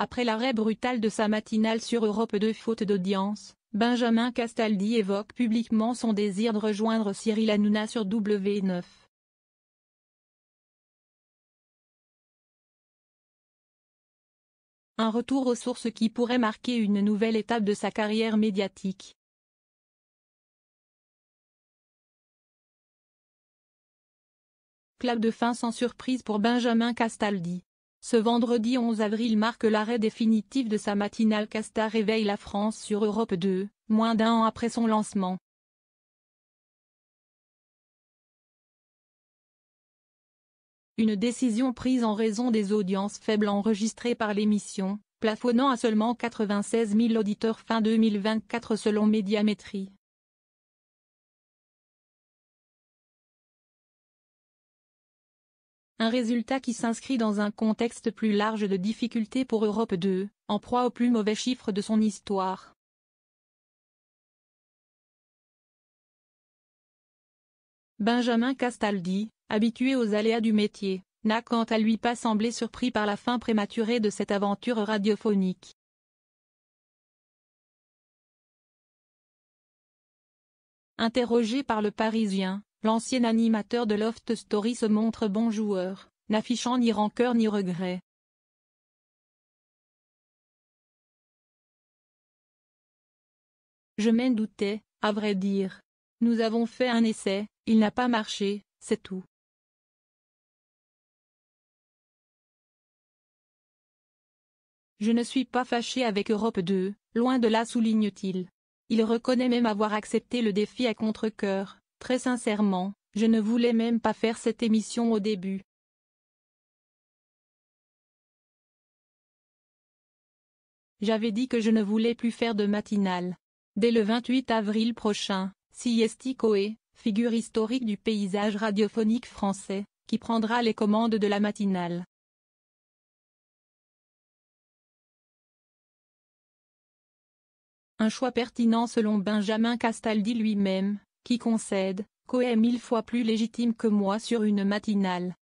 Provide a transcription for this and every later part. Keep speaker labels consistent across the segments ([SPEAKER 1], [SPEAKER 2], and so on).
[SPEAKER 1] Après l'arrêt brutal de sa matinale sur Europe 2 faute d'audience, Benjamin Castaldi évoque publiquement son désir de rejoindre Cyril Hanouna sur W9. Un retour aux sources qui pourrait marquer une nouvelle étape de sa carrière médiatique. Clap de fin sans surprise pour Benjamin Castaldi. Ce vendredi 11 avril marque l'arrêt définitif de sa matinale Casta réveille la France sur Europe 2, moins d'un an après son lancement. Une décision prise en raison des audiences faibles enregistrées par l'émission, plafonnant à seulement 96 000 auditeurs fin 2024 selon Médiamétrie. Un résultat qui s'inscrit dans un contexte plus large de difficultés pour Europe 2, en proie aux plus mauvais chiffres de son histoire. Benjamin Castaldi, habitué aux aléas du métier, n'a quant à lui pas semblé surpris par la fin prématurée de cette aventure radiophonique. Interrogé par Le Parisien, l'ancien animateur de Loft Story se montre bon joueur, n'affichant ni rancœur ni regret. Je m'en doutais, à vrai dire. Nous avons fait un essai, il n'a pas marché, c'est tout. Je ne suis pas fâché avec Europe 2, loin de là souligne-t-il. Il reconnaît même avoir accepté le défi à contre-cœur. Très sincèrement, je ne voulais même pas faire cette émission au début. J'avais dit que je ne voulais plus faire de matinale. Dès le 28 avril prochain, Siesti Coé, figure historique du paysage radiophonique français, qui prendra les commandes de la matinale. Un choix pertinent selon Benjamin Castaldi lui-même, qui concède, Coé est 1000 fois plus légitime que moi sur une matinale.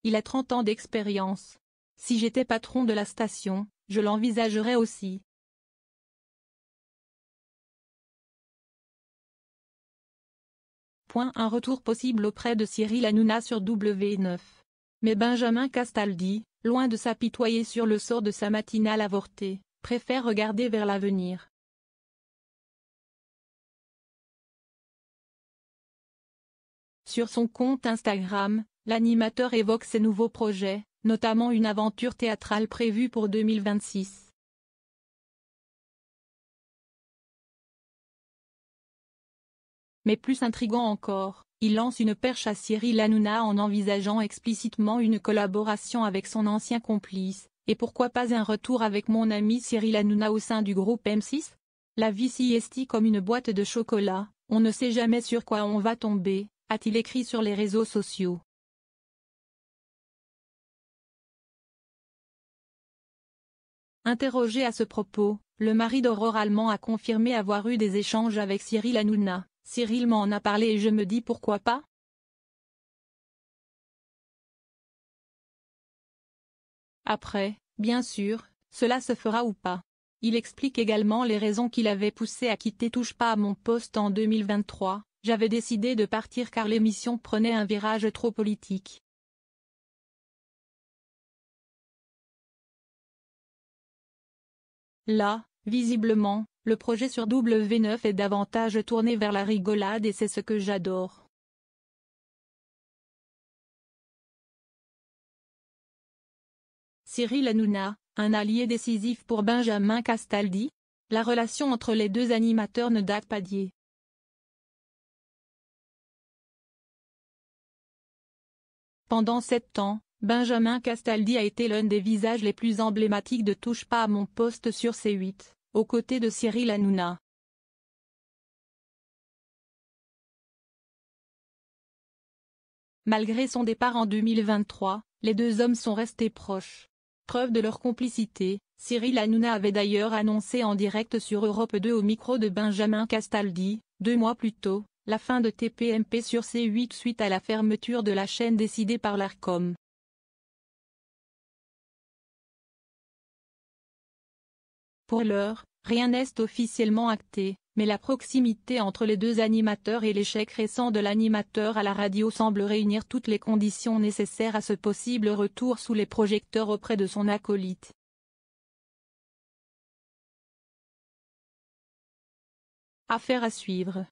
[SPEAKER 1] Il a 30 ans d'expérience. Si j'étais patron de la station, je l'envisagerais aussi. Un retour possible auprès de Cyril Hanouna sur W9. Mais Benjamin Castaldi, loin de s'apitoyer sur le sort de sa matinale avortée, préfère regarder vers l'avenir. Sur son compte Instagram, l'animateur évoque ses nouveaux projets, notamment une aventure théâtrale prévue pour 2026. Mais plus intriguant encore, il lance une perche à Cyril Hanouna en envisageant explicitement une collaboration avec son ancien complice, et pourquoi pas un retour avec mon ami Cyril Hanouna au sein du groupe M6 ? La vie siesti comme une boîte de chocolat, on ne sait jamais sur quoi on va tomber, a-t-il écrit sur les réseaux sociaux. Interrogé à ce propos, le mari d'Aurore Allemand a confirmé avoir eu des échanges avec Cyril Hanouna. Cyril m'en a parlé et je me dis pourquoi pas ? Après, bien sûr, cela se fera ou pas. Il explique également les raisons qui l'avaient poussé à quitter Touche pas à mon poste en 2023. J'avais décidé de partir car l'émission prenait un virage trop politique. Là, visiblement, le projet sur W9 est davantage tourné vers la rigolade et c'est ce que j'adore. Cyril Hanouna, un allié décisif pour Benjamin Castaldi ? La relation entre les deux animateurs ne date pas d'hier. Pendant 7 ans, Benjamin Castaldi a été l'un des visages les plus emblématiques de Touche pas à mon poste sur C8, aux côtés de Cyril Hanouna. Malgré son départ en 2023, les deux hommes sont restés proches. Preuve de leur complicité, Cyril Hanouna avait d'ailleurs annoncé en direct sur Europe 2 au micro de Benjamin Castaldi, 2 mois plus tôt, la fin de TPMP sur C8 suite à la fermeture de la chaîne décidée par l'Arcom. Pour l'heure, rien n'est officiellement acté, mais la proximité entre les deux animateurs et l'échec récent de l'animateur à la radio semble réunir toutes les conditions nécessaires à ce possible retour sous les projecteurs auprès de son acolyte. Affaire à suivre.